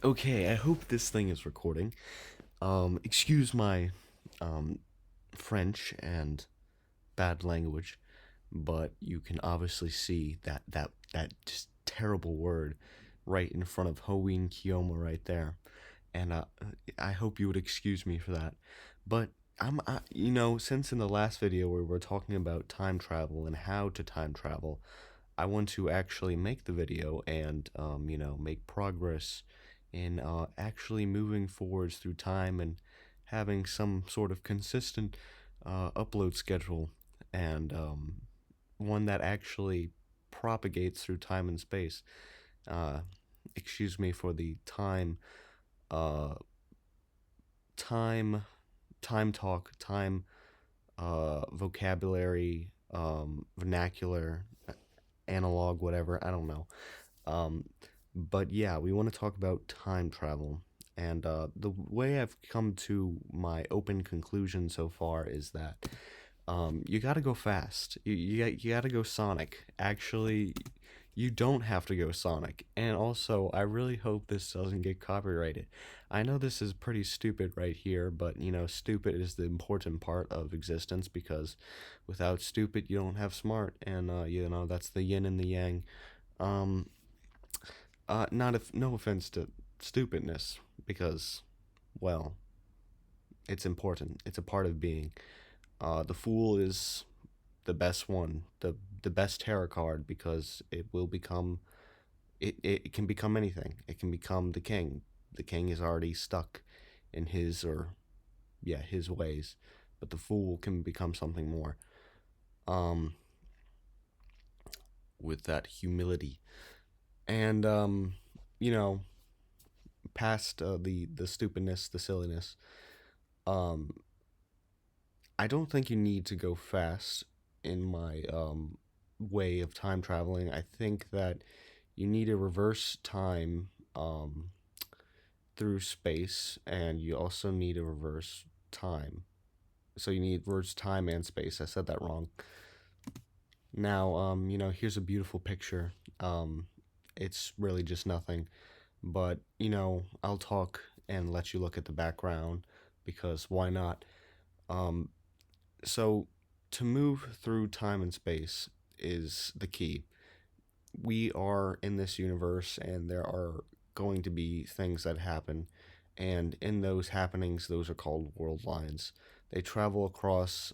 Okay, I hope this thing is recording. Excuse my um French and bad language, but you can obviously see that just terrible word right in front of Hoin Kioma right there. And I hope you would excuse me for that. But since in the last video where we were talking about time travel and how to time travel, I want to actually make the video and make progress in actually moving forwards through time and having some sort of consistent upload schedule and one that actually propagates through time and space. Uh, Excuse me for the uh, time, time talk, time vocabulary, vernacular, analog, whatever. I don't know. Um, but yeah, we want to talk about time travel. And the way I've come to my open conclusion so far is that you got to go fast. You got to go Sonic. Actually, you don't have to go Sonic. And also, I really hope this doesn't get copyrighted. I know this is pretty stupid right here, but stupid is the important part of existence because without stupid, you don't have smart. And, that's the yin and the yang. Um, Not if no offense to stupidness, because, well, it's important. It's a part of being. The fool is the best one, the best tarot card because it can become anything. It can become the king. The king is already stuck in his ways, but the fool can become something more. Um, with that humility and you know, past the stupidness, the silliness. Um, I don't think you need to go fast in my way of time traveling. I think that you need to reverse time through space, and you also need to reverse time. So you need reverse time and space. I said that wrong. Now, here's a beautiful picture. It's really just nothing, but I'll talk and let you look at the background because why not? Um, So, to move through time and space is the key. We are in this universe, and there are going to be things that happen. And in those happenings, those are called world lines. They travel across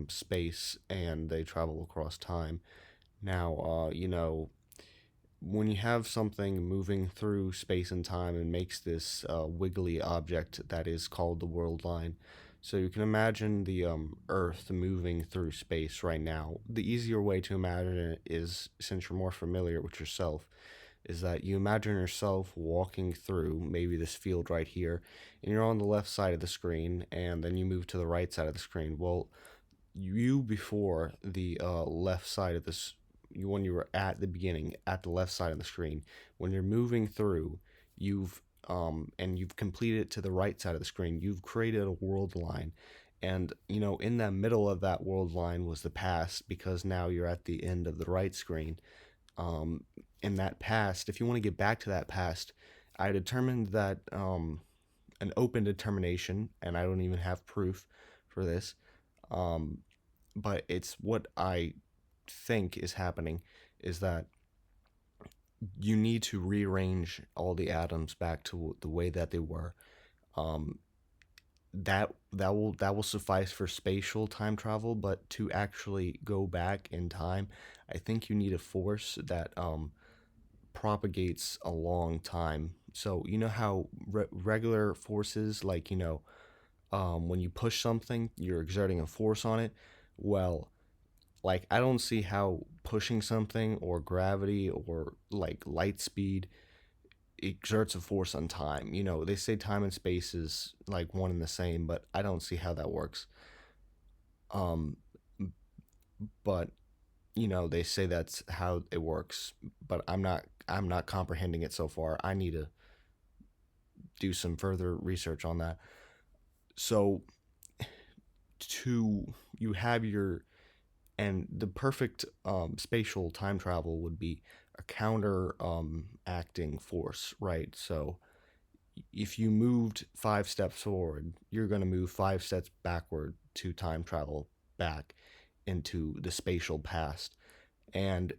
space and they travel across time. Now, when you have something moving through space and time and makes this wiggly object that is called the world line. So you can imagine the Earth moving through space right now. The easier way to imagine it is, since you're more familiar with yourself, is that you imagine yourself walking through maybe this field right here, and you're on the left side of the screen, and then you move to the right side of the screen. Well, you before the left side of this when you were at the beginning at the left side of the screen, when you're moving through, you've completed it to the right side of the screen, you've created a world line. And in the middle of that world line was the past, because now you're at the end of the right screen. In that past, if you want to get back to that past, I determined that an open determination, and I don't even have proof for this, um, but it's what I think is happening, is that you need to rearrange all the atoms back to the way that they were. Um, that will suffice for spatial time travel, but to actually go back in time, I think you need a force that propagates a long time. So you know how regular forces, like when you push something, you're exerting a force on it. Well, like, I don't see how pushing something or gravity or like light speed exerts a force on time. They say time and space is like one and the same, but I don't see how that works. Um, but they say that's how it works, but I'm not comprehending it so far. I need to do some further research on that. So to you have your and the perfect spatial time travel would be a counter acting force, right? So if you moved 5 steps forward, you're going to move 5 steps backward to time travel back into the spatial past. And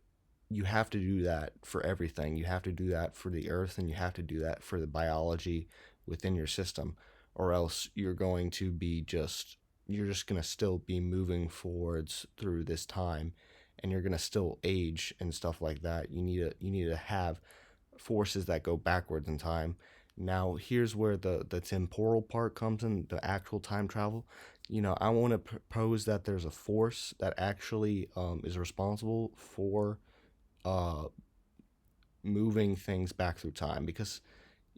you have to do that for everything. You have to do that for the earth, and you have to do that for the biology within your system, or else you're just going to still be moving forwards through this time, and you're going to still age and stuff like that. You need to have forces that go backwards in time. Now, here's where the temporal part comes in, the actual time travel. I want to propose that there's a force that actually is responsible for uh, moving things back through time, because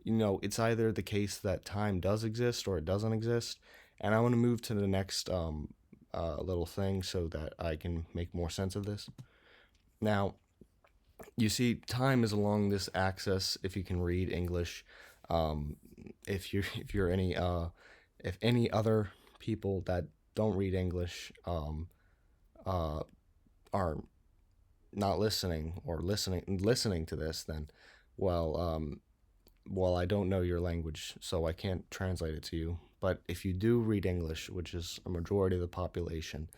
it's either the case that time does exist or it doesn't exist. And I want to move to the next little thing so that I can make more sense of this. Now, you see, time is along this axis. If you can read English, um, if you're any if any other people that don't read English uh, are not listening or listening to this, then well, I don't know your language, so I can't translate it to you. But if you do read English, which is a majority of the population,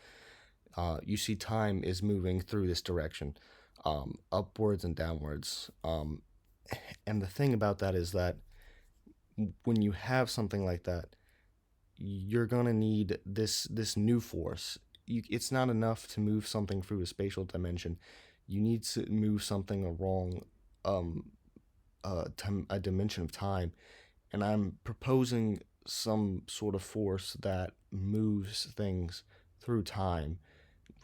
you see time is moving through this direction, upwards and downwards. And the thing about that is that when you have something like that, you're gonna need this new force. It's not enough to move something through a spatial dimension. You need to move something along um, a dimension of time, and I'm proposing some sort of force that moves things through time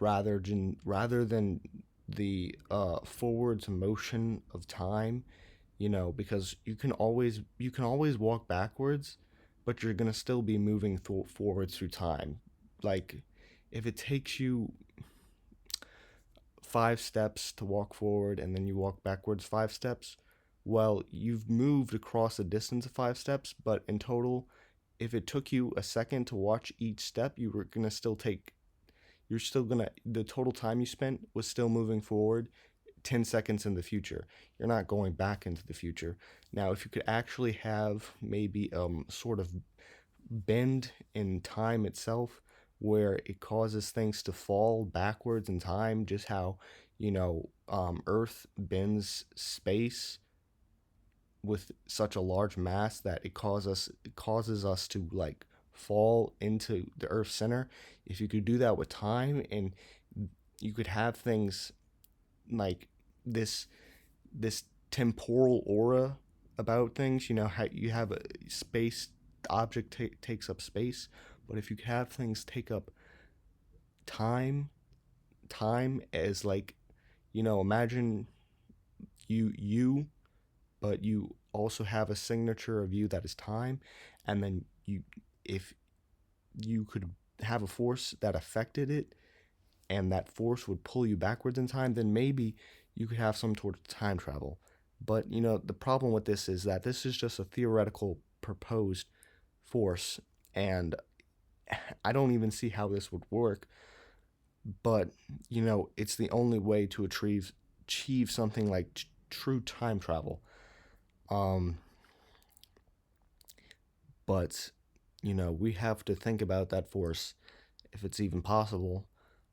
rather than the forwards motion of time. Because you can always walk backwards, but you're gonna still be moving forwards through time. Like, if it takes you 5 steps to walk forward and then you walk backwards 5 steps, well, you've moved across a distance of 5 steps, but in total, if it took you a second to watch each step, the total time you spent was still moving forward 10 seconds in the future. You're not going back into the future. Now, if you could actually have maybe sort of bend in time itself, where it causes things to fall backwards in time, just how Earth bends space with such a large mass that it causes us to like fall into the Earth's center. If you could do that with time, and you could have things like this temporal aura about things. How you have a space object takes up space, but if you have things take up time, time as like, imagine you, but you also have a signature of you that is time, and then if you could have a force that affected it, and that force would pull you backwards in time, then maybe you could have some sort of time travel. But the problem with this is that this is just a theoretical proposed force, and I don't even see how this would work. But it's the only way to achieve something like true time travel. Um, but we have to think about that force, if it's even possible.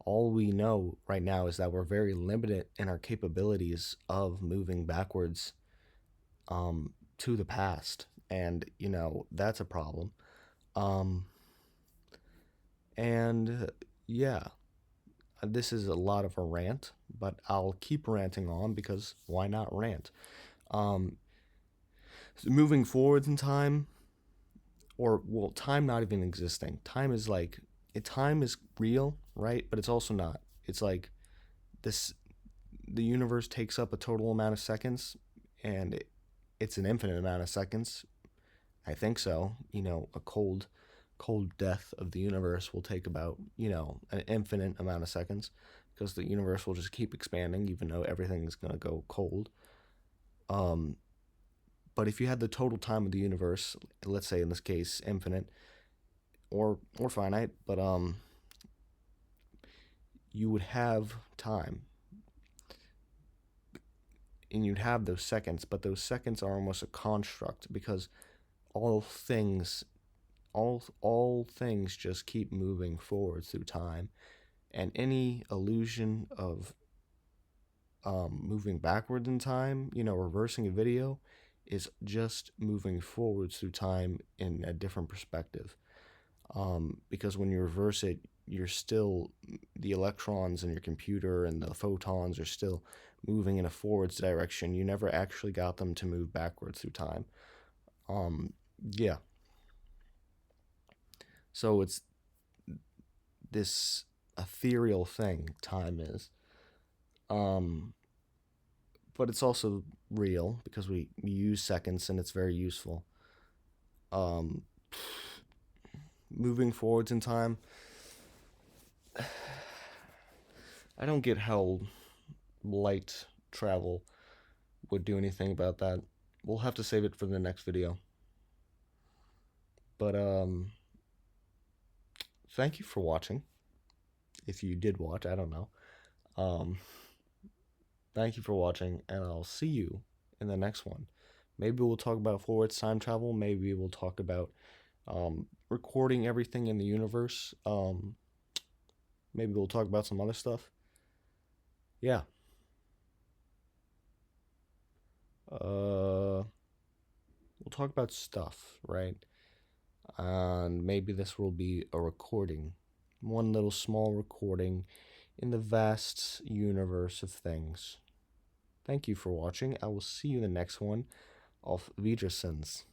All we know right now is that we're very limited in our capabilities of moving backwards to the past, and that's a problem. Um, and yeah, this is a lot of a rant, but I'll keep ranting on because why not rant? Um, so moving forwards in time, or well, time not even existing. Time is real, right? But it's also not. It's like this: the universe takes up a total amount of seconds, and it's an infinite amount of seconds. I think so. A cold death of the universe will take about an infinite amount of seconds, because the universe will just keep expanding even though everything is going to go cold. um but if you had the total time of the universe, let's say in this case infinite or finite, but you would have time, and you'd have those seconds, but those seconds are almost a construct, because all things all things just keep moving forward through time, and any illusion of moving backward in time, reversing a video, is just moving forwards through time in a different perspective. Because when you reverse it, you're still, the electrons in your computer and the photons are still moving in a forwards direction. You never actually got them to move backwards through time. Yeah. So it's this ethereal thing, time is. Um, but it's also real because we use seconds and it's very useful. Um, Moving forwards in time, I don't get how light travel would do anything about that. We'll have to save it for the next video. But thank you for watching. If you did watch, I don't know. Um, Thank you for watching, and I'll see you in the next one. Maybe we'll talk about forwards time travel. Maybe we'll talk about recording everything in the universe. Maybe we'll talk about some other stuff. Yeah. We'll talk about stuff, right? And maybe this will be a recording. One little small recording in the vast universe of things. Thank you for watching. I will see you in the next one of Vidrasens.